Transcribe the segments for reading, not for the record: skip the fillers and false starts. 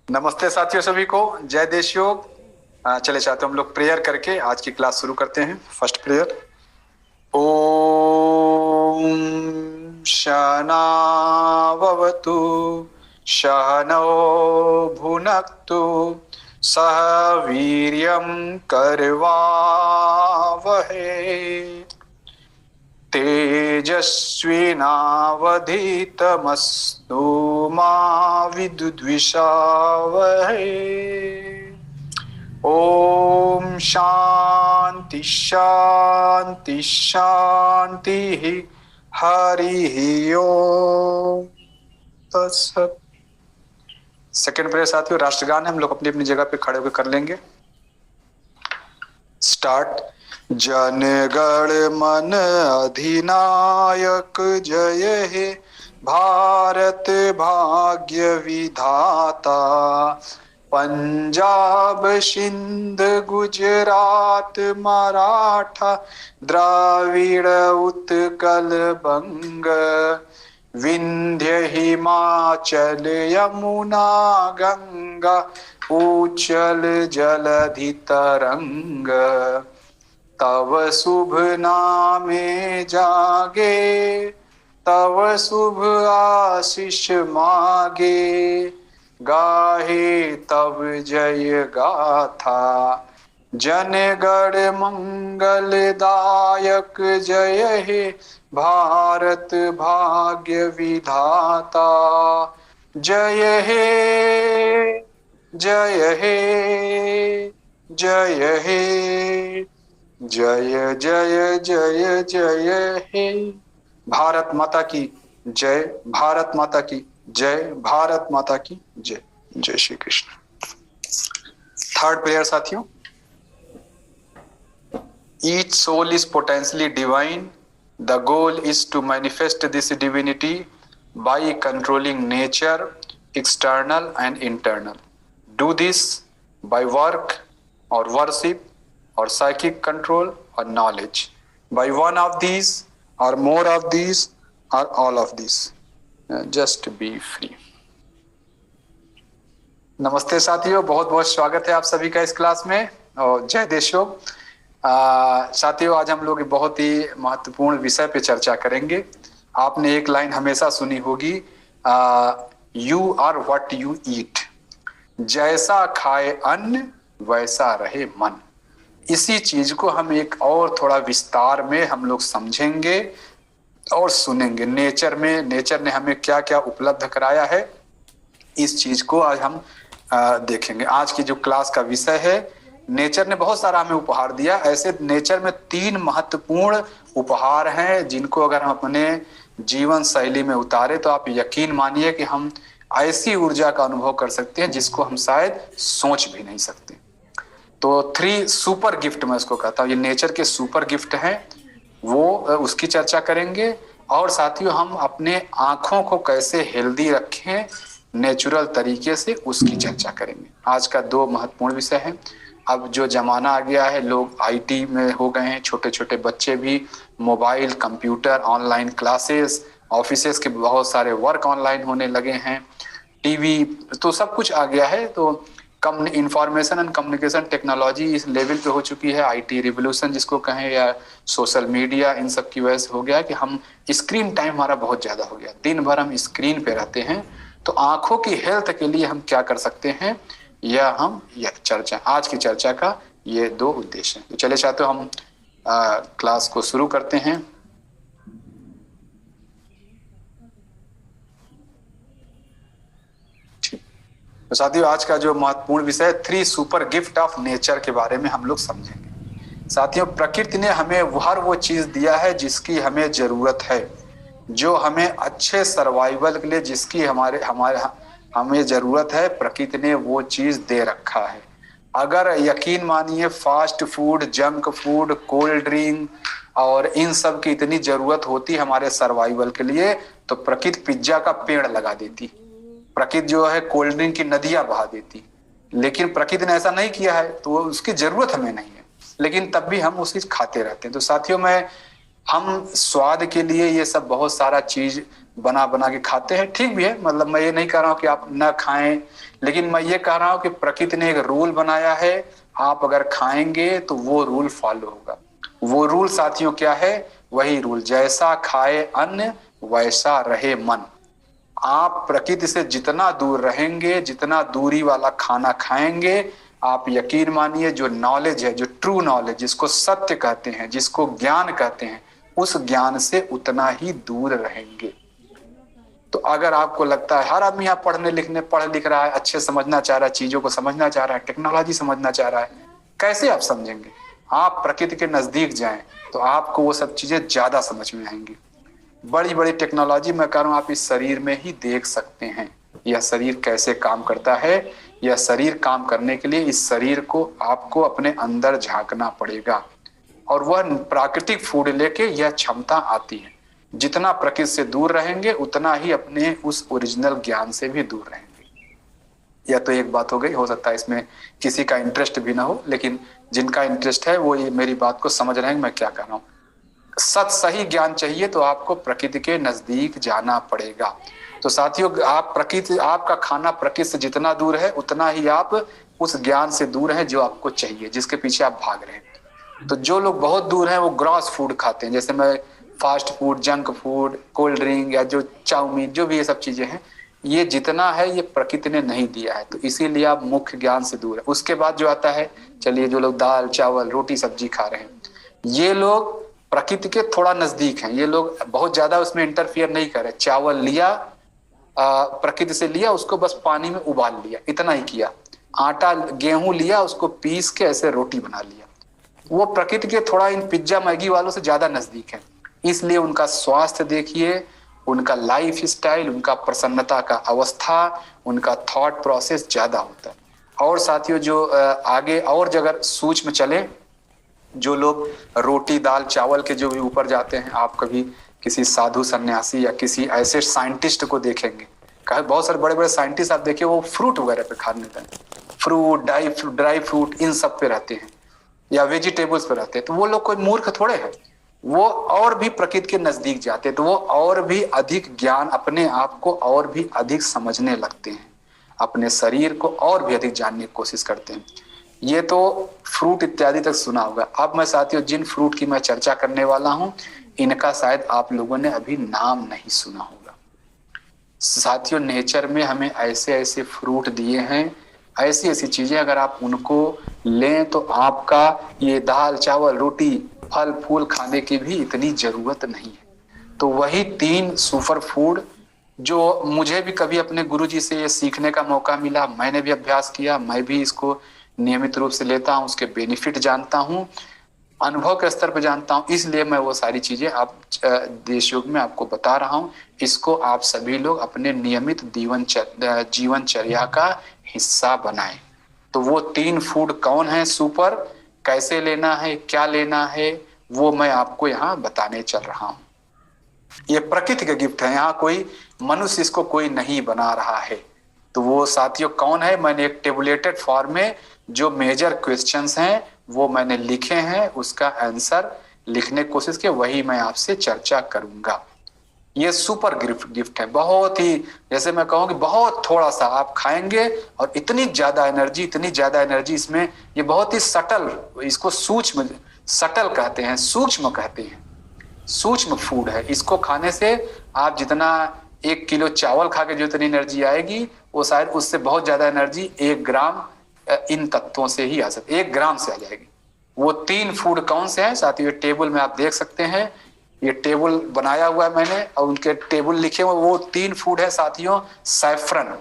नमस्ते साथियों, सभी को जय देश योग। चले चाहते हम लोग प्रेयर करके आज की क्लास शुरू करते हैं। First prayer. ओम शनावतु शनो भुनक्तु सह वीर्यं करवावहै तेजस्विनावधीतमस्तु मा विद्विषावहै। ओम शांति शांति शांति। हरि ओम तत्सत। सेकेंड प्रेयर साथियों, राष्ट्रगान है, हम लोग अपनी अपनी जगह पे खड़े होकर कर लेंगे। स्टार्ट। जन गण मन अधिनायक जय हे भारत भाग्य विधाता। पंजाब सिंध गुजरात मराठा द्राविड़ उत्कल बंग विंध्य हिमाचल यमुना गंगा उच्चल जलधि तरंग। तव शुभ नामे जागे तव शुभ आशीष मागे। गाहे तव जय गाथा जन गण मंगलदायक जय हे भारत भाग्य विधाता। जय हे जय हे जय हे जय जय जय जय हे। भारत माता की जय, भारत माता की जय, भारत माता की जय। जय श्री कृष्ण। थर्ड प्रेयर साथियों। Each soul is potentially divine. The goal is to manifest this divinity by controlling nature, external and internal. Do this by work or worship or psychic control or knowledge. By one of these or more of these or all of these. Just be free. नमस्ते साथियों, बहुत बहुत स्वागत है आप सभी का इस क्लास में और जय देश योग। साथियों, आज हम लोग बहुत ही महत्वपूर्ण विषय पे चर्चा करेंगे। आपने एक लाइन हमेशा सुनी होगी, you are what you eat. जैसा खाए अन्न वैसा रहे मन। इसी चीज को हम एक और थोड़ा विस्तार में हम लोग समझेंगे और सुनेंगे। नेचर ने हमें क्या क्या उपलब्ध कराया है, इस चीज को आज हम देखेंगे। आज की जो क्लास का विषय है, नेचर ने बहुत सारा हमें उपहार दिया। ऐसे नेचर में 3 महत्वपूर्ण उपहार हैं जिनको अगर हम अपने जीवन शैली में उतारे तो आप यकीन मानिए कि हम ऐसी ऊर्जा का अनुभव कर सकते हैं जिसको हम शायद सोच भी नहीं सकते। तो 3 सुपर गिफ्ट मैं इसको कहता हूँ, ये नेचर के सुपर गिफ्ट हैं, वो उसकी चर्चा करेंगे। और साथियों, हम अपने आंखों को कैसे हेल्दी रखें नेचुरल तरीके से, उसकी चर्चा करेंगे। आज का 2 महत्वपूर्ण विषय है। अब जो जमाना आ गया है, लोग आईटी में हो गए हैं, छोटे छोटे बच्चे भी mobile, computer, online classes, offices के बहुत सारे वर्क ऑनलाइन होने लगे हैं, टीवी, तो सब कुछ आ गया है। तो इंफॉर्मेशन एंड कम्युनिकेशन टेक्नोलॉजी इस लेवल पे हो चुकी है, आईटी रिवोल्यूशन जिसको कहें, या सोशल मीडिया, इन सब की वजह से हो गया कि हम स्क्रीन टाइम हमारा बहुत ज्यादा हो गया। दिन भर हम स्क्रीन पे रहते हैं। तो आंखों की हेल्थ के लिए हम क्या कर सकते हैं, यह चर्चा, आज की चर्चा का ये 2 उद्देश्य हैं। तो चले चाहते हो हम क्लास को शुरू करते हैं। तो साथियों, आज का जो महत्वपूर्ण विषय 3 सुपर गिफ्ट ऑफ नेचर के बारे में हम लोग समझेंगे। साथियों, प्रकृति ने हमें हर वो चीज दिया है जिसकी हमें जरूरत है, जो हमें अच्छे सर्वाइवल के लिए जिसकी हमें जरूरत है, प्रकृति ने वो चीज दे रखा है। अगर यकीन मानिए fast food, junk food, cold drink और इन सब की इतनी जरूरत होती हमारे सर्वाइवल के लिए, तो प्रकृति पिज्जा का पेड़ लगा देती, प्रकृति जो है कोल्ड ड्रिंक की नदियां बहा देती। लेकिन प्रकृति ने ऐसा नहीं किया है, तो उसकी जरूरत हमें नहीं है, लेकिन तब भी हम उसी खाते रहते हैं। तो साथियों, मैं हम स्वाद के लिए ये सब बहुत सारा चीज बना बना के खाते हैं, ठीक भी है, मतलब मैं ये नहीं कह रहा हूँ कि आप न खाएं, लेकिन मैं ये कह रहा हूँ कि प्रकृति ने एक रूल बनाया है, आप अगर खाएंगे तो वो रूल फॉलो होगा। वो रूल साथियों क्या है? वही रूल, जैसा खाए अन्न वैसा रहे मन। आप प्रकृति से जितना दूर रहेंगे, जितना दूरी वाला खाना खाएंगे, आप यकीन मानिए जो नॉलेज है, जो ट्रू नॉलेज, जिसको सत्य कहते हैं, जिसको ज्ञान कहते हैं, उस ज्ञान से उतना ही दूर रहेंगे। तो अगर आपको लगता है हर आदमी यहाँ पढ़ लिख रहा है, अच्छे समझना चाह रहा है, चीजों को समझना चाह रहा है, टेक्नोलॉजी समझना चाह रहा है, कैसे आप समझेंगे? आप प्रकृति के नजदीक जाएं तो आपको वो सब चीजें ज्यादा समझ में आएंगी। बड़ी बड़ी टेक्नोलॉजी मैं कह रहा हूँ आप इस शरीर में ही देख सकते हैं, यह शरीर कैसे काम करता है। यह शरीर काम करने के लिए इस शरीर को आपको अपने अंदर झांकना पड़ेगा, और वह प्राकृतिक फूड लेके यह क्षमता आती है। जितना प्रकृति से दूर रहेंगे उतना ही अपने उस ओरिजिनल ज्ञान से भी दूर रहेंगे। यह तो एक बात हो गई, हो सकता है इसमें किसी का इंटरेस्ट भी ना हो, लेकिन जिनका इंटरेस्ट है वो ये मेरी बात को समझ रहे हैं मैं क्या कह रहा हूँ। सही ज्ञान चाहिए तो आपको प्रकृति के नजदीक जाना पड़ेगा। तो साथियों, आप प्रकृति, आपका खाना प्रकृति से जितना दूर है उतना ही आप उस ज्ञान से दूर है जो आपको चाहिए, जिसके पीछे आप भाग रहे हैं। तो जो लोग बहुत दूर हैं वो ग्रॉस फूड खाते हैं, जैसे मैं fast food, junk food, cold drink या जो चाउमीन, जो भी ये सब चीजें हैं, ये जितना है ये प्रकृति ने नहीं दिया है, तो इसीलिए आप मुख्य ज्ञान से दूर है। उसके बाद जो आता है, चलिए जो लोग दाल चावल रोटी सब्जी खा रहे हैं, ये लोग प्रकृति के थोड़ा नजदीक हैं, ये लोग बहुत ज्यादा उसमें इंटरफियर नहीं कर रहे। चावल लिया, प्रकृति से लिया, उसको बस पानी में उबाल लिया, इतना ही किया। आटा गेहूं लिया, उसको पीस के ऐसे रोटी बना लिया। वो प्रकृति के थोड़ा इन पिज्जा मैगी वालों से ज्यादा नजदीक है, इसलिए उनका स्वास्थ्य देखिए, उनका लाइफ स्टाइल, उनका प्रसन्नता का अवस्था, उनका थॉट प्रोसेस ज्यादा होता है। और साथियों जो आगे और जगह सूक्ष्म चले, जो लोग रोटी दाल चावल के जो भी ऊपर जाते हैं, आप कभी किसी साधु सन्यासी या किसी ऐसे साइंटिस्ट को देखेंगे, बहुत सारे बड़े बड़े साइंटिस्ट आप देखिए वो फ्रूट वगैरह पे खाने लगते हैं, फ्रूट ड्राई फ्रूट इन सब पे रहते हैं, या वेजिटेबल्स पे रहते हैं। तो वो लोग कोई मूर्ख थोड़े हैं, वो और भी प्रकृति के नजदीक जाते हैं, तो वो और भी अधिक ज्ञान, अपने आप को और भी अधिक समझने लगते हैं, अपने शरीर को और भी अधिक जानने की कोशिश करते हैं। ये तो फ्रूट इत्यादि तक सुना होगा। अब मैं साथियों जिन फ्रूट की मैं चर्चा करने वाला हूं, इनका शायद आप लोगों ने अभी नाम नहीं सुना होगा। साथियों, नेचर में हमें ऐसे ऐसे फ्रूट दिए हैं, ऐसी ऐसी चीजें, अगर आप उनको लें तो आपका ये दाल चावल रोटी फल फूल खाने की भी इतनी जरूरत नहीं है। तो वही 3 सुपर फूड जो मुझे भी कभी अपने गुरुजी से ये सीखने का मौका मिला, मैंने भी अभ्यास किया, मैं भी इसको नियमित रूप से लेता हूं, उसके बेनिफिट जानता हूं, अनुभव के स्तर पर जानता हूं, इसलिए मैं वो सारी चीजें आप देश योग में आपको बता रहा हूं। इसको आप सभी लोग अपने नियमित जीवनचर्या का हिस्सा बनाएं। तो वो 3 फूड कौन है सुपर, कैसे लेना है, क्या लेना है, वो मैं आपको यहाँ बताने चल रहा हूँ। ये प्रकृति का गिफ्ट है, यहाँ कोई मनुष्य इसको कोई नहीं बना रहा है। तो वो साथियों कौन है, मैंने एक टेबुलेटेड फॉर्म में जो मेजर क्वेश्चंस हैं वो मैंने लिखे हैं, उसका आंसर लिखने की कोशिश की, वही मैं आपसे चर्चा करूंगा। ये सुपर गिफ्ट है, बहुत ही, जैसे मैं कहूँ कि बहुत थोड़ा सा आप खाएंगे और इतनी ज्यादा एनर्जी इसमें, ये बहुत ही सटल, इसको सूक्ष्म सटल कहते हैं, सूक्ष्म कहते हैं, सूक्ष्म फूड है। इसको खाने से आप जितना 1 किलो चावल खा के जो इतनी एनर्जी आएगी, वो शायद उससे बहुत ज्यादा एनर्जी 1 ग्राम इन तत्वों से ही आ सकती, 1 ग्राम से आ जाएगी। वो 3 फूड कौन से हैं साथियों, टेबल में आप देख सकते हैं, ये टेबल बनाया हुआ है मैंने और उनके टेबल लिखे हुए, वो 3 फूड है साथियों। सैफरन,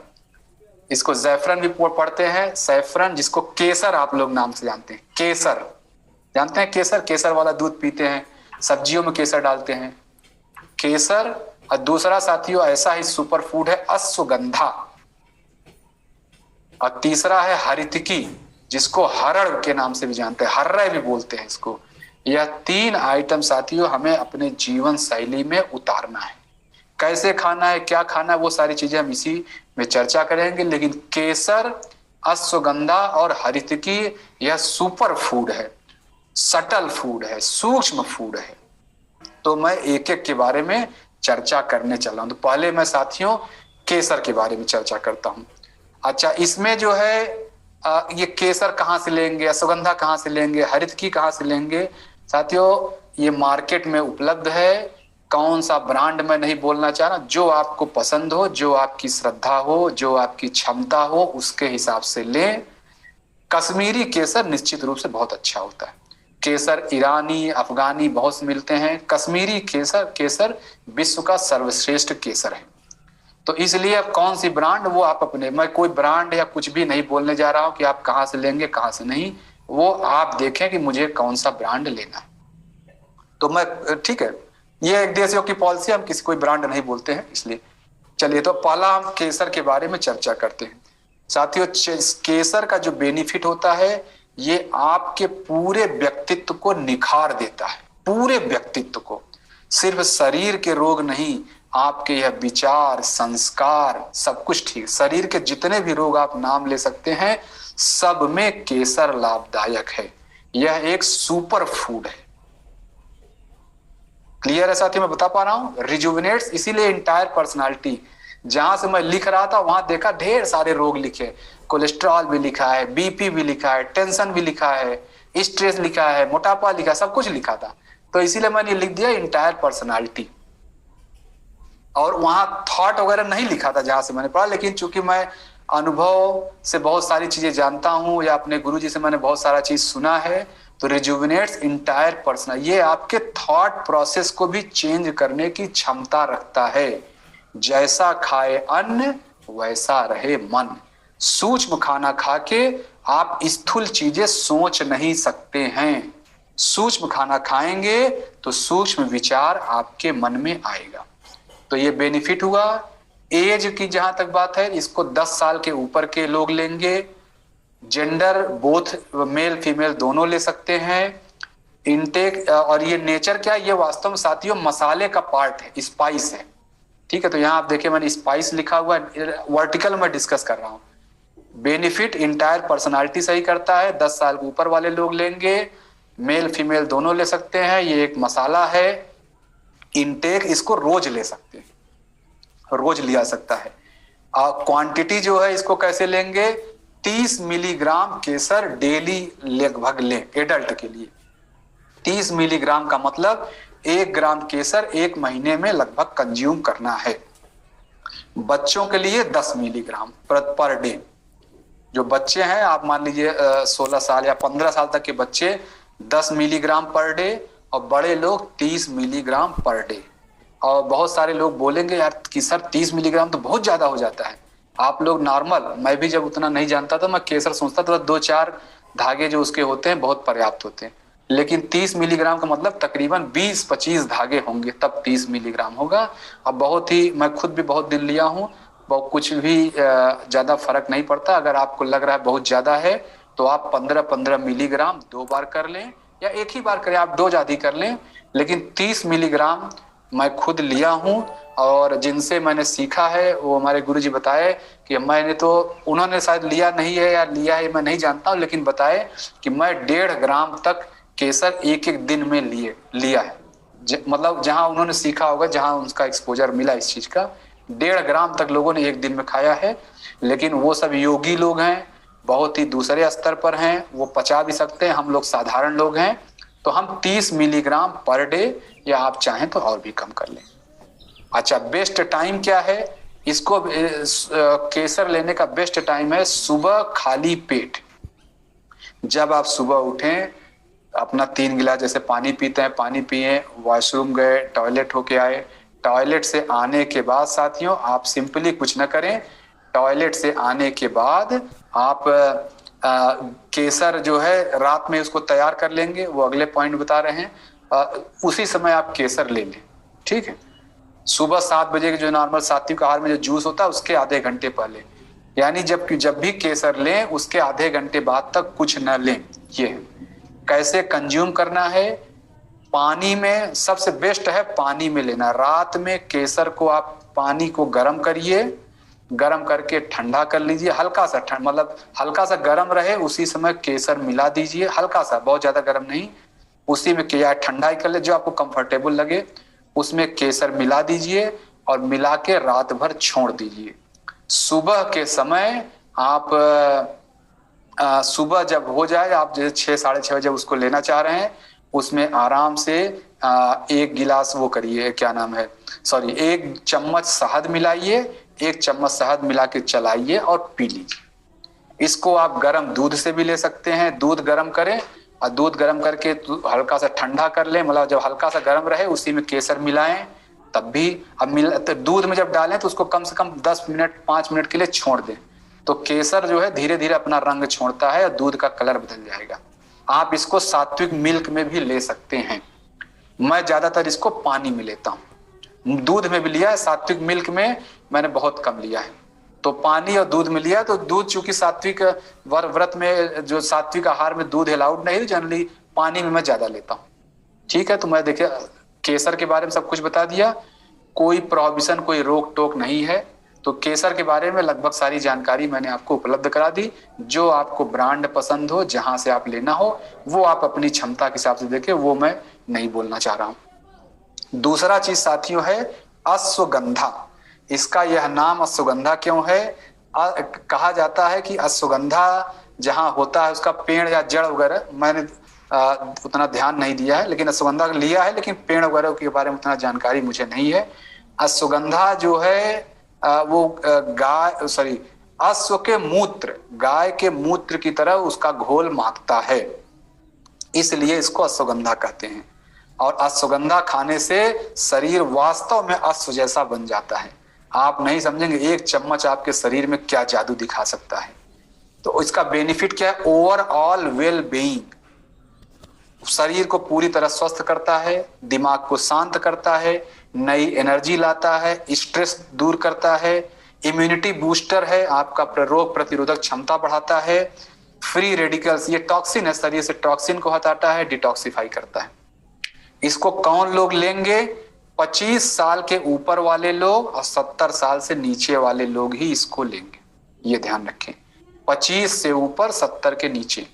इसको जैफरन भी पढ़ते हैं, सैफरन, जिसको केसर आप लोग नाम से जानते हैं, केसर जानते हैं, केसर वाला दूध पीते हैं, सब्जियों में केसर डालते हैं, केसर। और दूसरा साथियों ऐसा ही सुपर फूड है अश्वगंधा, और तीसरा है हरितकी, जिसको हरड़ के नाम से भी जानते हैं, हर्रे भी बोलते हैं इसको। यह 3 आइटम साथियों हमें अपने जीवन शैली में उतारना है। कैसे खाना है, क्या खाना है, वो सारी चीजें हम इसी में चर्चा करेंगे। लेकिन केसर, अश्वगंधा और हरितकी यह सुपर फूड है, सटल फूड है, सूक्ष्म फूड है। तो मैं एक एक के बारे में चर्चा करने चला हूं। तो पहले मैं साथियों केसर के बारे में चर्चा करता हूं। अच्छा, इसमें जो है ये केसर कहाँ से लेंगे, अश्वगंधा कहाँ से लेंगे, हरितकी कहाँ से लेंगे? साथियों ये मार्केट में उपलब्ध है। कौन सा ब्रांड मैं नहीं बोलना चाह रहा, जो आपको पसंद हो, जो आपकी श्रद्धा हो, जो आपकी क्षमता हो, उसके हिसाब से लें। कश्मीरी केसर निश्चित रूप से बहुत अच्छा होता है। केसर ईरानी, अफगानी बहुत से मिलते हैं। कश्मीरी केसर विश्व का सर्वश्रेष्ठ केसर है। तो इसलिए अब कौन सी ब्रांड, वो आप अपने, मैं कोई ब्रांड या कुछ भी नहीं बोलने जा रहा हूं कि आप कहां से लेंगे कहां से नहीं, वो आप देखें कि मुझे कौन सा ब्रांड लेना है। तो मैं, ठीक है, ये एक देशियों की पॉलिसी, हम किसी कोई ब्रांड नहीं बोलते हैं इसलिए। चलिए, तो पहला हम केसर के बारे में चर्चा करते हैं। साथियों केसर का जो बेनिफिट होता है, ये आपके पूरे व्यक्तित्व को निखार देता है, पूरे व्यक्तित्व को। सिर्फ शरीर के रोग नहीं, आपके यह विचार, संस्कार, सब कुछ ठीक। शरीर के जितने भी रोग आप नाम ले सकते हैं, सब में केसर लाभदायक है। यह एक सुपर फूड है। क्लियर है साथी, मैं बता पा रहा हूं? रिजुविनेट्स, इसीलिए इंटायर पर्सनालिटी। जहां से मैं लिख रहा था वहां देखा ढेर सारे रोग लिखे, कोलेस्ट्रॉल भी लिखा है, बीपी भी लिखा है, टेंशन भी लिखा है, स्ट्रेस लिखा है, मोटापा लिखा है, सब कुछ लिखा था। तो इसीलिए मैंने लिख दिया इंटायर पर्सनालिटी। और वहां थॉट वगैरह नहीं लिखा था जहां से मैंने पढ़ा, लेकिन चूंकि मैं अनुभव से बहुत सारी चीजें जानता हूं या अपने गुरुजी से मैंने बहुत सारा चीज सुना है, तो रिजुविनेट्स इंटायर पर्सन, ये आपके थॉट प्रोसेस को भी चेंज करने की क्षमता रखता है। जैसा खाए अन्न वैसा रहे मन। सूक्ष्म खाना खा के आप स्थूल चीजें सोच नहीं सकते हैं। सूक्ष्म खाना खाएंगे तो सूक्ष्म विचार आपके मन में आएगा। तो ये बेनिफिट हुआ। एज की जहां तक बात है, इसको 10 साल के ऊपर के लोग लेंगे। जेंडर बोथ मेल फीमेल दोनों ले सकते हैं। इनटेक, और ये नेचर क्या, ये वास्तव में साथियों मसाले का पार्ट है, स्पाइस है। ठीक है, तो यहां आप देखिए मैंने स्पाइस लिखा हुआ है, वर्टिकल में डिस्कस कर रहा हूं। बेनिफिट इंटायर पर्सनालिटी सही करता है। 10 साल के ऊपर वाले लोग लेंगे, मेल फीमेल दोनों ले सकते हैं। ये एक मसाला है। इनटेक इसको रोज ले सकते हैं, रोज लिया सकता है। क्वांटिटी जो है इसको कैसे लेंगे, 30 मिलीग्राम केसर डेली लगभग लें एडल्ट के लिए। 30 मिलीग्राम का मतलब 1 ग्राम केसर 1 महीने में लगभग कंज्यूम करना है। बच्चों के लिए 10 मिलीग्राम पर डे। जो बच्चे हैं, आप मान लीजिए 16 साल या 15 साल तक के बच्चे 10 मिलीग्राम पर डे, और बड़े लोग 30 मिलीग्राम पर डे। और बहुत सारे लोग बोलेंगे यार कि सर 30 मिलीग्राम तो बहुत ज्यादा हो जाता है। आप लोग नॉर्मल, मैं भी जब उतना नहीं जानता था, मैं केसर सोचता था 2-4 धागे जो उसके होते हैं बहुत पर्याप्त होते हैं। लेकिन 30 मिलीग्राम का मतलब तकरीबन 20-25 धागे होंगे, तब 30 मिलीग्राम होगा। अब बहुत ही, मैं खुद भी बहुत दिन लिया हूँ, बहुत कुछ भी ज्यादा फर्क नहीं पड़ता। अगर आपको लग रहा है बहुत ज्यादा है तो आप 15-15 मिलीग्राम 2 बार कर लें, या एक ही बार करें, आप डोज आधी कर लें। लेकिन 30 मिलीग्राम मैं खुद लिया हूं, और जिनसे मैंने सीखा है वो हमारे गुरुजी बताए कि मैंने तो, उन्होंने शायद लिया नहीं है या लिया है मैं नहीं जानता हूं, लेकिन बताए कि मैं 1.5 ग्राम तक केसर एक एक दिन में लिया है। मतलब जहां उन्होंने सीखा होगा, जहां उनका एक्सपोजर मिला इस चीज का, 1.5 ग्राम तक लोगों ने एक दिन में खाया है। लेकिन वो सब योगी लोग हैं, बहुत ही दूसरे स्तर पर हैं, वो पचा भी सकते हैं। हम लोग साधारण लोग हैं, तो हम 30 मिलीग्राम पर डे, या आप चाहें तो और भी कम कर लें। अच्छा, बेस्ट टाइम क्या है इसको, केसर लेने का बेस्ट टाइम है सुबह खाली पेट। जब आप सुबह उठें, अपना 3 गिलास जैसे पानी पीते हैं, पानी पिए, वॉशरूम गए, टॉयलेट होके आए, टॉयलेट से आने के बाद साथियों आप सिंपली कुछ न करें। टॉयलेट से आने के बाद आप केसर जो है रात में उसको तैयार कर लेंगे, वो अगले पॉइंट बता रहे हैं। उसी समय आप केसर ले लें, ठीक है। सुबह 7 बजे के जो नॉर्मल सात्विक आहार में जो जूस होता है उसके आधे घंटे पहले, यानी जब भी केसर लें उसके आधे घंटे बाद तक कुछ न लें। ये कैसे कंज्यूम करना है, पानी में, सबसे बेस्ट है पानी में लेना। रात में केसर को आप पानी को गर्म करिए, गर्म करके ठंडा कर लीजिए, हल्का सा मतलब हल्का सा गर्म रहे, उसी समय केसर मिला दीजिए, हल्का सा, बहुत ज्यादा गर्म नहीं। उसी में किया ठंडाई कर ले, जो आपको कंफर्टेबल लगे उसमें केसर मिला दीजिए और मिला के रात भर छोड़ दीजिए। सुबह के समय आप सुबह जब हो जाए, आप जैसे 6 साढ़े 6 बजे उसको लेना चाह रहे हैं, उसमें आराम से एक गिलास वो करिए, क्या नाम है, सॉरी, 1 चम्मच शहद मिलाइए, 1 चम्मच शहद मिला के चलाइए और पी लीजिए। इसको आप गर्म दूध से भी ले सकते हैं, दूध गर्म करें और दूध गर्म करके हल्का सा ठंडा कर लें, मतलब जब हल्का सा गर्म रहे उसी में केसर मिलाएं, तब भी अब तो दूध में जब डालें तो उसको कम से कम 10 मिनट 5 मिनट के लिए छोड़ दें, तो केसर जो है धीरे धीरे अपना रंग छोड़ता है और दूध का कलर बदल जाएगा। आप इसको सात्विक मिल्क में भी ले सकते हैं। मैं ज्यादातर इसको पानी में लेता हूँ, दूध में भी लिया है, सात्विक मिल्क में मैंने बहुत कम लिया है। तो पानी और दूध में लिया, तो दूध चूंकि सात्विक व्रत में, जो सात्विक आहार में दूध अलाउड नहीं, जनरली पानी में मैं ज्यादा लेता हूँ। ठीक है, तो मैं देखिए केसर के बारे में सब कुछ बता दिया, कोई प्रोहिबिशन, कोई रोक टोक नहीं है। तो केसर के बारे में लगभग सारी जानकारी मैंने आपको उपलब्ध करा दी। जो आपको ब्रांड पसंद हो, जहां से आप लेना हो, वो आप अपनी क्षमता के हिसाब से देखें, वो मैं नहीं बोलना चाह रहा हूं। दूसरा चीज साथियों है अश्वगंधा। इसका यह नाम अश्वगंधा क्यों है? कहा जाता है कि अश्वगंधा जहां होता है उसका पेड़ या जड़ वगैरह, मैंने उतना ध्यान नहीं दिया है, लेकिन अश्वगंधा लिया है, लेकिन पेड़ वगैरह के बारे में उतना जानकारी मुझे नहीं है। अश्वगंधा जो है वो गाय, सॉरी, अश्व के मूत्र, गाय के मूत्र की तरह उसका घोल महकता है, इसलिए इसको अश्वगंधा कहते हैं। और अश्वगंधा खाने से शरीर वास्तव में अश्व जैसा बन जाता है। आप नहीं समझेंगे 1 चम्मच आपके शरीर में क्या जादू दिखा सकता है। तो इसका बेनिफिट क्या है? ओवरऑल वेल बीइंग, शरीर को पूरी तरह स्वस्थ करता है, दिमाग को शांत करता है, नई एनर्जी लाता है, स्ट्रेस दूर करता है, इम्यूनिटी बूस्टर है, आपका रोग प्रतिरोधक क्षमता बढ़ाता है, फ्री रेडिकल्स, ये टॉक्सिन है, शरीर से टॉक्सिन को हटाता है, डिटॉक्सिफाई करता है। इसको कौन लोग लेंगे? 25 साल के ऊपर वाले लोग और 70 साल से नीचे वाले लोग ही इसको लेंगे, ये ध्यान रखें। 25 से ऊपर, 70 के नीचे,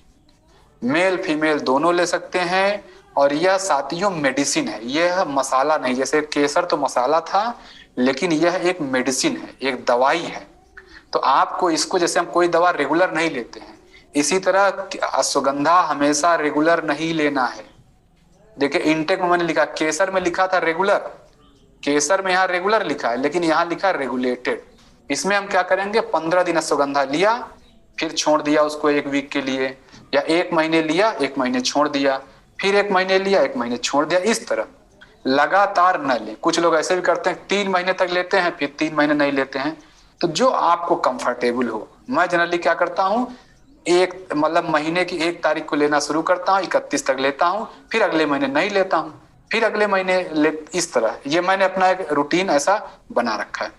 मेल फीमेल दोनों ले सकते हैं। और यह साथियों मेडिसिन है, यह मसाला नहीं। जैसे केसर तो मसाला था, लेकिन यह एक मेडिसिन है, एक दवाई है। तो आपको इसको, जैसे हम कोई दवा रेगुलर नहीं लेते हैं, इसी तरह अश्वगंधा हमेशा रेगुलर नहीं लेना है। देखिए इंटेक में मैंने लिखा, केसर में लिखा था रेगुलर, केसर में यहाँ रेगुलर लिखा है, लेकिन यहाँ लिखा रेगुलेटेड। इसमें हम क्या करेंगे, 15 दिन अश्वगंधा लिया, फिर छोड़ दिया उसको 1 वीक के लिए, या 1 महीने लिया, 1 महीने छोड़ दिया, फिर 1 महीने लिया, 1 महीने छोड़ दिया। इस तरह लगातार न लें। कुछ लोग ऐसे भी करते हैं, 3 महीने तक लेते हैं, फिर 3 महीने नहीं लेते हैं। तो जो आपको कंफर्टेबल हो। मैं जनरली क्या करता हूँ, मतलब महीने की 1 तारीख को लेना शुरू करता हूँ, 31 तक लेता हूँ, फिर अगले महीने नहीं लेता हूँ, फिर अगले महीने इस तरह ये मैंने अपना एक रूटीन ऐसा बना रखा है।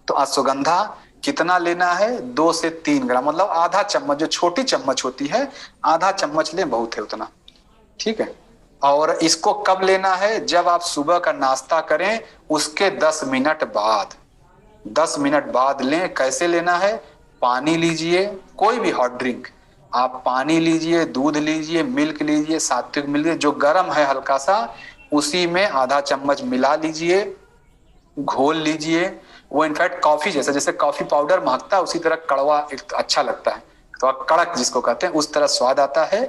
तो अश्वगंधा कितना लेना है? 2 से 3 ग्राम, मतलब आधा चम्मच, जो छोटी चम्मच होती है, आधा चम्मच लें, बहुत है उतना। ठीक है। और इसको कब लेना है? जब आप सुबह का नाश्ता करें उसके 10 मिनट बाद, 10 मिनट बाद लें। कैसे लेना है? पानी लीजिए, कोई भी हॉट ड्रिंक, आप पानी लीजिए, दूध लीजिए, मिल्क लीजिए, सात्विक मिल्क जो गर्म है हल्का सा, उसी में आधा चम्मच मिला लीजिए, घोल लीजिए। वो इनफैक्ट कॉफी जैसा, जैसे कॉफी पाउडर महकता है उसी तरह कड़वा एक अच्छा लगता है, तो कड़क जिसको कहते हैं, उस तरह स्वाद आता है,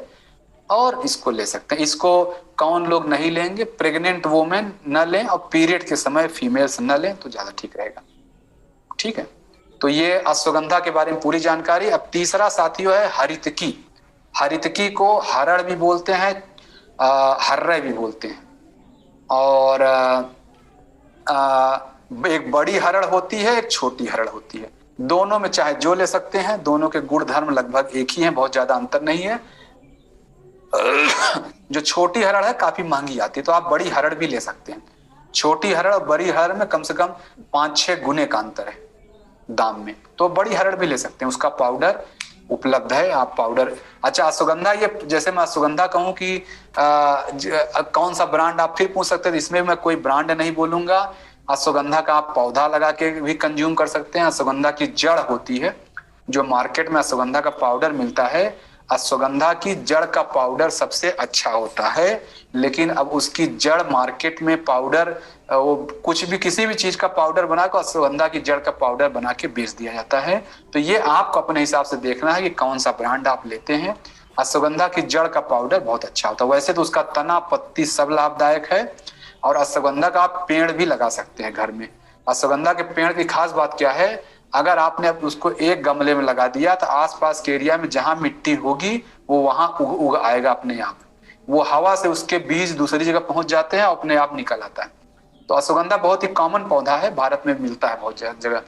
और इसको ले सकते हैं। इसको कौन लोग नहीं लेंगे? प्रेग्नेंट वुमेन न लें, और पीरियड के समय फीमेल्स न लें, तो ज्यादा ठीक रहेगा। ठीक है, तो ये अश्वगंधा के बारे में पूरी जानकारी। अब तीसरा साथियों है हरितकी। हरितकी को हरड़ भी बोलते हैं, हर्रे भी बोलते हैं, और एक बड़ी हरड़ होती है, एक छोटी हरड़ होती है। दोनों में चाहे जो ले सकते हैं, दोनों के गुण धर्म लगभग एक ही हैं, बहुत ज्यादा अंतर नहीं है। जो छोटी हरड़ है काफी महंगी आती है, तो आप बड़ी हरड़ भी ले सकते हैं। छोटी हरड़ और बड़ी हरड़ में कम से कम 5-6 गुने का अंतर है दाम में, तो बड़ी हरड़ भी ले सकते हैं, उसका पाउडर उपलब्ध है। आप पाउडर, अच्छा अश्वगंधा, ये जैसे मैं अश्वगंधा कहूं कि कौन सा ब्रांड, आप फिर पूछ सकते हैं, इसमें मैं कोई ब्रांड नहीं बोलूंगा। अश्वगंधा का आप पौधा लगा के भी कंज्यूम कर सकते हैं। अश्वगंधा की जड़ होती है, जो मार्केट में अश्वगंधा का पाउडर मिलता है, अश्वगंधा की जड़ का पाउडर सबसे अच्छा होता है, लेकिन अब उसकी जड़ मार्केट में पाउडर, वो कुछ भी किसी भी चीज का पाउडर बनाकर अश्वगंधा की जड़ का पाउडर बना के बेच दिया जाता है। तो ये आपको अपने हिसाब से देखना है कि कौन सा ब्रांड आप लेते हैं। अश्वगंधा की जड़ का पाउडर बहुत अच्छा होता है। वैसे तो उसका तना पत्ती सब लाभदायक है, और अश्वगंधा का आप पेड़ भी लगा सकते हैं घर में। अश्वगंधा के पेड़ की खास बात क्या है, अगर आपने उसको एक गमले में लगा दिया तो आसपास के एरिया में जहां मिट्टी होगी वो वहां उग आएगा अपने आप। वो हवा से उसके बीज दूसरी जगह पहुंच जाते हैं और अपने आप निकल आता है। तो अश्वगंधा बहुत ही कॉमन पौधा है, भारत में मिलता है बहुत जगह।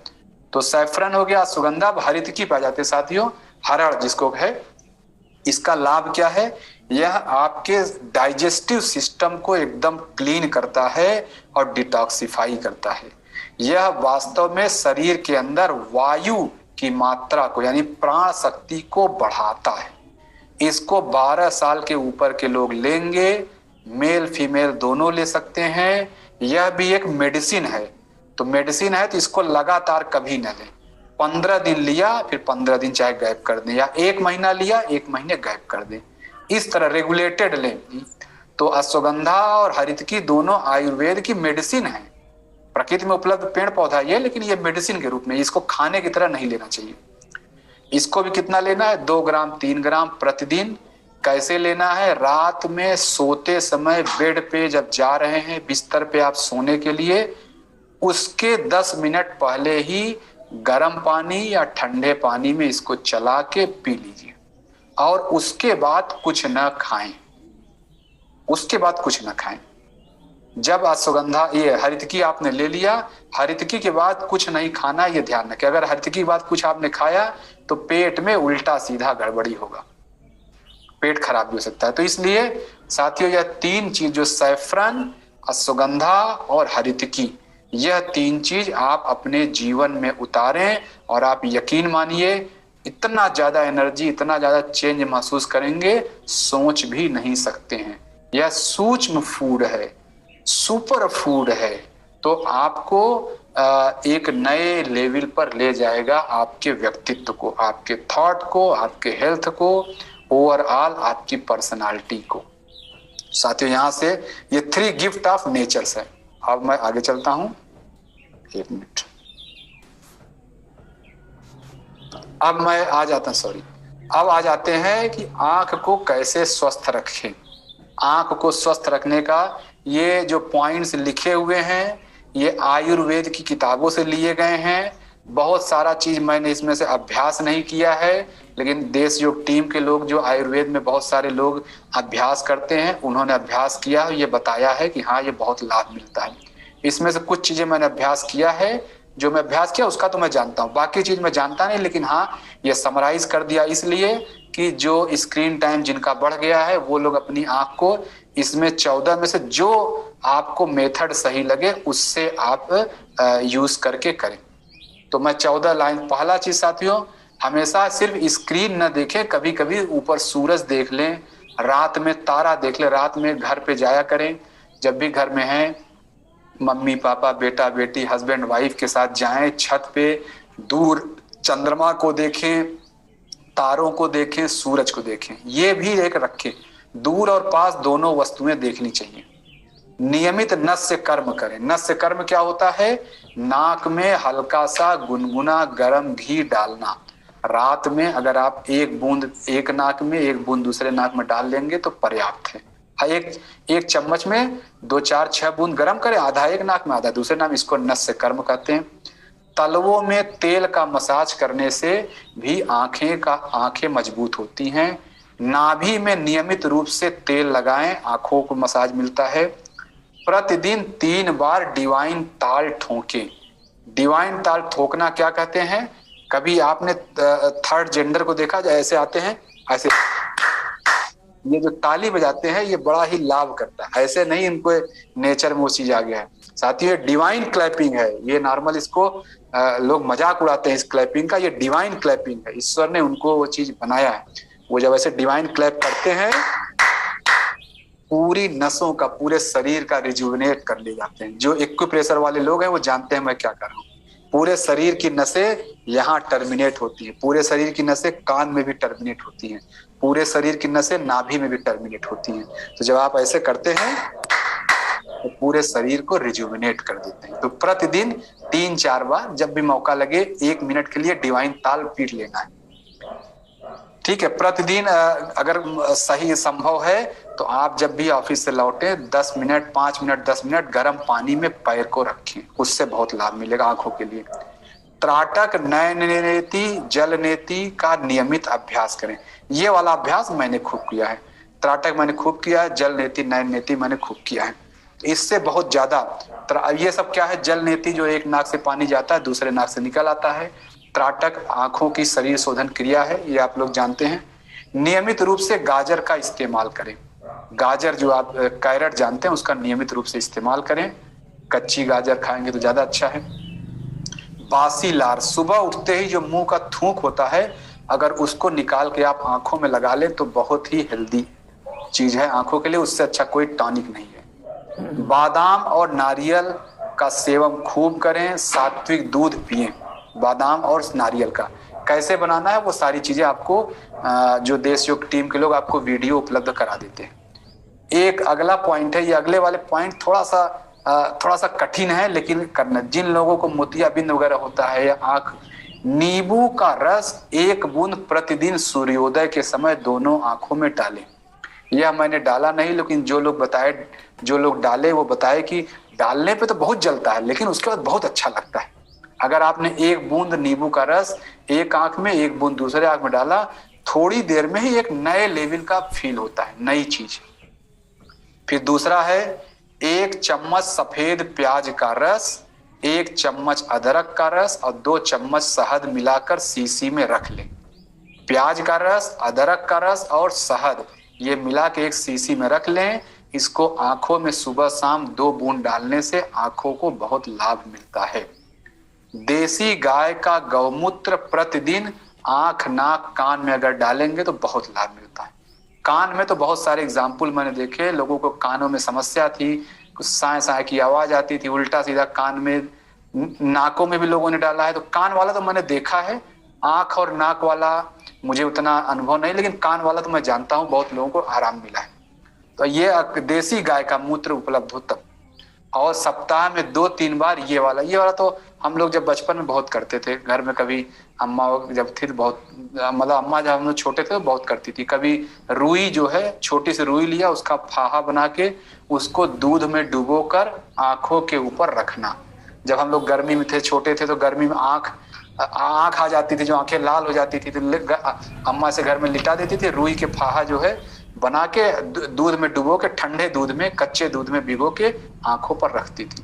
तो सैफरन हो गया, अश्वगंधा, हरितकी पाए जाते हैं साथियों, हरड़ जिसको है। इसका लाभ क्या है, यह आपके डाइजेस्टिव सिस्टम को एकदम क्लीन करता है और डिटॉक्सिफाई करता है। यह वास्तव में शरीर के अंदर वायु की मात्रा को यानी प्राण शक्ति को बढ़ाता है। इसको 12 साल के ऊपर के लोग लेंगे, मेल फीमेल दोनों ले सकते हैं। यह भी एक मेडिसिन है, तो मेडिसिन है तो इसको लगातार कभी न लें। 15 दिन लिया फिर 15 दिन चाहे गैप कर दें, या 1 महीना लिया 1 महीने गैप कर दें, इस तरह रेगुलेटेड लें। तो अश्वगंधा और हरितकी दोनों आयुर्वेद की मेडिसिन है, प्रकृति में उपलब्ध पेड़ पौधा ये, लेकिन ये मेडिसिन के रूप में, इसको खाने की तरह नहीं लेना चाहिए। इसको भी कितना लेना है, 2 ग्राम 3 ग्राम प्रतिदिन। कैसे लेना है, रात में सोते समय बेड पे जब जा रहे हैं, बिस्तर पे आप सोने के लिए, उसके 10 मिनट पहले ही गर्म पानी या ठंडे पानी में इसको चला के पी लीजिए, और उसके बाद कुछ न खाएं, उसके बाद कुछ न खाएं। जब अश्वगंधा ये हरितकी आपने ले लिया, हरितकी के बाद कुछ नहीं खाना, ये ध्यान रखें। अगर हरितकी के बाद कुछ आपने खाया तो पेट में उल्टा सीधा गड़बड़ी होगा, पेट खराब भी हो सकता है। तो इसलिए साथियों, यह 3 चीज जो सैफरन, अश्वगंधा और हरितकी, यह 3 चीज आप अपने जीवन में उतारें, और आप यकीन मानिए इतना ज्यादा एनर्जी, इतना ज्यादा चेंज महसूस करेंगे, सोच भी नहीं सकते हैं। यह सूक्ष्म फूड है, सुपर फूड है, तो आपको एक नए लेवल पर ले जाएगा, आपके व्यक्तित्व को, आपके थॉट को, आपके हेल्थ को, ओवरऑल आपकी पर्सनालिटी को। साथियों, यहां से ये 3 गिफ्ट ऑफ नेचर्स है। अब मैं आगे चलता हूं, 1 मिनट। अब मैं आ जाता हूं, सॉरी, अब आ जाते हैं कि आंख को कैसे स्वस्थ रखें। आंख को स्वस्थ रखने का ये जो पॉइंट्स लिखे हुए हैं, ये आयुर्वेद की किताबों से लिए गए हैं। बहुत सारा चीज मैंने इसमें से अभ्यास नहीं किया है, लेकिन देश योग टीम के लोग जो आयुर्वेद में बहुत सारे लोग अभ्यास करते हैं, उन्होंने अभ्यास किया, ये बताया है कि हाँ ये बहुत लाभ मिलता है। इसमें से कुछ चीजें मैंने अभ्यास किया है, जो मैं अभ्यास किया उसका तो मैं जानता हूँ, बाकी चीज मैं जानता नहीं, लेकिन हाँ ये समराइज कर दिया इसलिए कि जो स्क्रीन टाइम जिनका बढ़ गया है वो लोग अपनी आंख को इसमें 14 में से जो आपको मेथड सही लगे उससे आप यूज करके करें। तो मैं 14 लाइन, पहला चीज साथियों, हमेशा सिर्फ स्क्रीन न देखें, कभी कभी ऊपर सूरज देख लें, रात में तारा देख लें। रात में घर पे जाया करें, जब भी घर में हैं, मम्मी पापा बेटा बेटी हस्बैंड वाइफ के साथ जाएं, छत पे दूर चंद्रमा को देखें, तारों को देखें, सूरज को देखें। ये भी एक रखें, दूर और पास दोनों वस्तुएं देखनी चाहिए। नियमित नस्य कर्म करें। नस्य कर्म क्या होता है, नाक में हल्का सा गुनगुना गर्म घी डालना। रात में अगर आप 1 बूंद एक नाक में 1 बूंद दूसरे नाक में डाल लेंगे तो पर्याप्त है। एक चम्मच में 2 4 6 बूंद गर्म करें, आधा एक नाक में आधा दूसरे नाक में, इसको नस्य कर्म कहते हैं। तलवों में तेल का मसाज करने से भी आंखें मजबूत होती हैं। नाभि में नियमित रूप से तेल लगाएं, आंखों को मसाज मिलता है। प्रतिदिन 3 बार डिवाइन ताल ठोकें। डिवाइन ताल ठोकना क्या कहते हैं, कभी आपने थर्ड जेंडर को देखा, ऐसे आते हैं, ऐसे ये जो ताली बजाते हैं ये बड़ा ही लाभ करता है। ऐसे नहीं, इनको नेचर में वो चीज आ गया है साथियों। डिवाइन क्लैपिंग है ये, नॉर्मल इसको लोग मजाक उड़ाते हैं इस क्लैपिंग का, ये डिवाइन क्लैपिंग है, ईश्वर ने उनको वो चीज बनाया है। वो जब ऐसे डिवाइन क्लैप करते हैं, पूरी नसों का, पूरे शरीर का रिजुविनेट कर ले जाते हैं। जो एक्यूप्रेशर वाले लोग हैं वो जानते हैं मैं क्या कर रहा हूँ। पूरे शरीर की नसें यहाँ टर्मिनेट होती है। पूरे शरीर की नसें कान में भी टर्मिनेट होती हैं, पूरे शरीर की नसें नाभि में भी टर्मिनेट होती हैं। तो जब आप ऐसे करते हैं तो पूरे शरीर को रिजुविनेट कर देते हैं। तो प्रतिदिन 3-4 बार जब भी मौका लगे 1 मिनट के लिए डिवाइन ताल पीट लेना है। ठीक है, प्रतिदिन अगर सही संभव है तो आप जब भी ऑफिस से लौटे 10 मिनट 5 मिनट 10 मिनट गर्म पानी में पैर को रखें, उससे बहुत लाभ मिलेगा आंखों के लिए। त्राटक, नयन नेति, जल नेति का नियमित अभ्यास करें। ये वाला अभ्यास मैंने खूब किया है। त्राटक मैंने खूब किया है, जल नेति नयन नेति मैंने खूब किया है। इससे बहुत ज्यादा ये सब क्या है, जल नेति जो एक नाक से पानी जाता है दूसरे नाक से निकल आता है। त्राटक आंखों की शरीर शोधन क्रिया है, ये आप लोग जानते हैं। नियमित रूप से गाजर का इस्तेमाल करें। गाजर जो आप कैरेट जानते हैं उसका नियमित रूप से इस्तेमाल करें। कच्ची गाजर खाएंगे तो ज्यादा अच्छा है। बासी लार, सुबह उठते ही जो मुंह का थूक होता है, अगर उसको निकाल के आप आंखों में लगा लें तो बहुत ही हेल्दी चीज है आंखों के लिए, उससे अच्छा कोई टॉनिक नहीं है। बादाम और नारियल का सेवन खूब करें। सात्विक दूध पिएं। बादाम और नारियल का कैसे बनाना है वो सारी चीजें आपको जो देश योग टीम के लोग आपको वीडियो उपलब्ध करा देते हैं। एक अगला पॉइंट है, ये अगले वाले पॉइंट थोड़ा सा कठिन है लेकिन करना, जिन लोगों को मोतियाबिंद वगैरह होता है या आंख, नींबू का रस 1 बूंद प्रतिदिन सूर्योदय के समय दोनों आंखों में डालें। यह मैंने डाला नहीं, लेकिन जो लोग डाले वो बताए कि डालने पे तो बहुत जलता है लेकिन उसके बाद बहुत अच्छा लगता है। अगर आपने 1 बूंद नींबू का रस एक आंख में 1 बूंद दूसरे आंख में डाला, थोड़ी देर में ही एक नए लेवल का फील होता है, नई चीज। फिर दूसरा है 1 चम्मच सफेद प्याज का रस, 1 चम्मच अदरक का रस और 2 चम्मच शहद मिलाकर शीशी में रख लें। प्याज का रस, अदरक का रस और शहद ये मिला के एक शीशी में रख लें। इसको आंखों में सुबह शाम 2 बूंद डालने से आंखों को बहुत लाभ मिलता है। देसी गाय का गौमूत्र प्रतिदिन आंख, नाक, कान में अगर डालेंगे तो बहुत लाभ मिलता है। कान में तो बहुत सारे एग्जाम्पल मैंने देखे, लोगों को कानों में समस्या थी, कुछ साए साए की आवाज आती थी, उल्टा सीधा कान में, नाकों में भी लोगों ने डाला है। तो कान वाला तो मैंने देखा है, आंख और नाक वाला मुझे उतना अनुभव नहीं, लेकिन कान वाला तो मैं जानता हूँ, बहुत लोगों को आराम मिला है। तो ये देसी गाय का मूत्र उपलब्ध हो तब, और सप्ताह में 2-3 बार ये वाला तो हम लोग जब बचपन में बहुत करते थे घर में। कभी अम्मा जब थी बहुत, मतलब अम्मा जब हम लोग छोटे थे तो बहुत करती थी। कभी रुई जो है, छोटी सी रुई लिया, उसका फाहा बना के उसको दूध में डुबो कर आंखों के ऊपर रखना। जब हम लोग गर्मी में थे, छोटे थे, तो गर्मी में आंख आ जाती थी, जो आंखें लाल हो जाती थी तो अम्मा से घर में लिटा देती थी। रुई के फाहा जो है बना के दूध में डुबो के, ठंडे दूध में, कच्चे दूध में भिगो के आंखों पर रखती थी।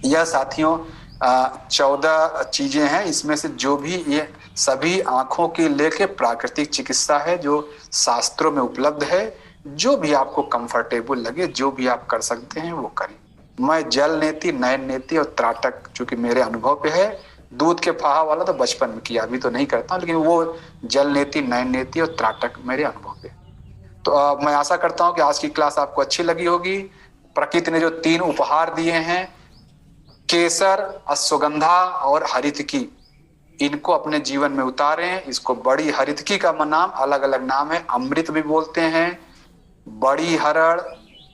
यह साथियों 14 चीजें हैं, इसमें से जो भी ये सभी आंखों की लेके प्राकृतिक चिकित्सा है जो शास्त्रों में उपलब्ध है। जो भी आपको कंफर्टेबल लगे, जो भी आप कर सकते हैं वो करें। मैं जल नेति, नयन नेति और त्राटक चूंकि मेरे अनुभव पे है, दूध के फाहा वाला तो बचपन में किया, अभी तो नहीं करता, लेकिन वो जल नेति, नयन नेति और त्राटक मेरे अनुभव पे। तो मैं आशा करता हूं कि आज की क्लास आपको अच्छी लगी होगी। प्रकृति ने जो 3 उपहार दिए हैं, केसर, अश्वगंधा और हरितकी, इनको अपने जीवन में उतारें। इसको बड़ी हरितकी का नाम, अलग अलग नाम है, अमृत भी बोलते हैं, बड़ी हरड़,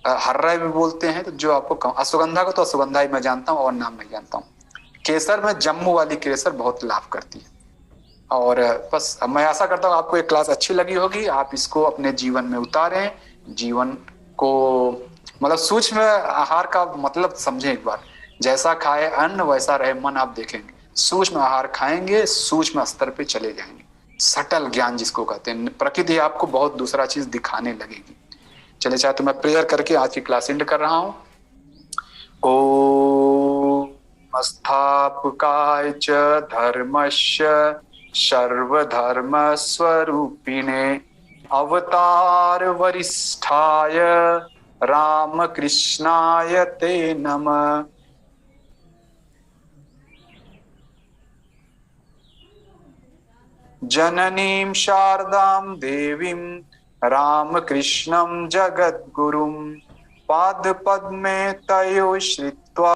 हर्रे भी बोलते हैं। तो जो आपको अश्वगंधा को तो अश्वगंधा ही मैं जानता हूँ और नाम नहीं जानता हूँ। केसर में जम्मू वाली केसर बहुत लाभ करती है। और बस मैं आशा करता हूँ आपको ये क्लास अच्छी लगी होगी। आप इसको अपने जीवन में उतारें, जीवन को मतलब सूक्ष्म आहार का मतलब समझें एक बार। जैसा खाए अन्न वैसा रहे मन, आप देखेंगे सूक्ष्म आहार खाएंगे, सूक्ष्म स्तर पे चले जाएंगे। सटल ज्ञान जिसको कहते हैं, प्रकृति आपको बहुत दूसरा चीज दिखाने लगेगी। चले चाहे तो मैं प्रेयर करके आज की क्लास एंड कर रहा हूँ। ओम स्थापकाय च धर्मस्य सर्वधर्म स्वरूपिणे अवतार वरिष्ठाय रामकृष्णाय ते नमः। जननीं शारदां देवीं रामकृष्णं जगद्गुरुं पादपद्मे तयो श्रित्वा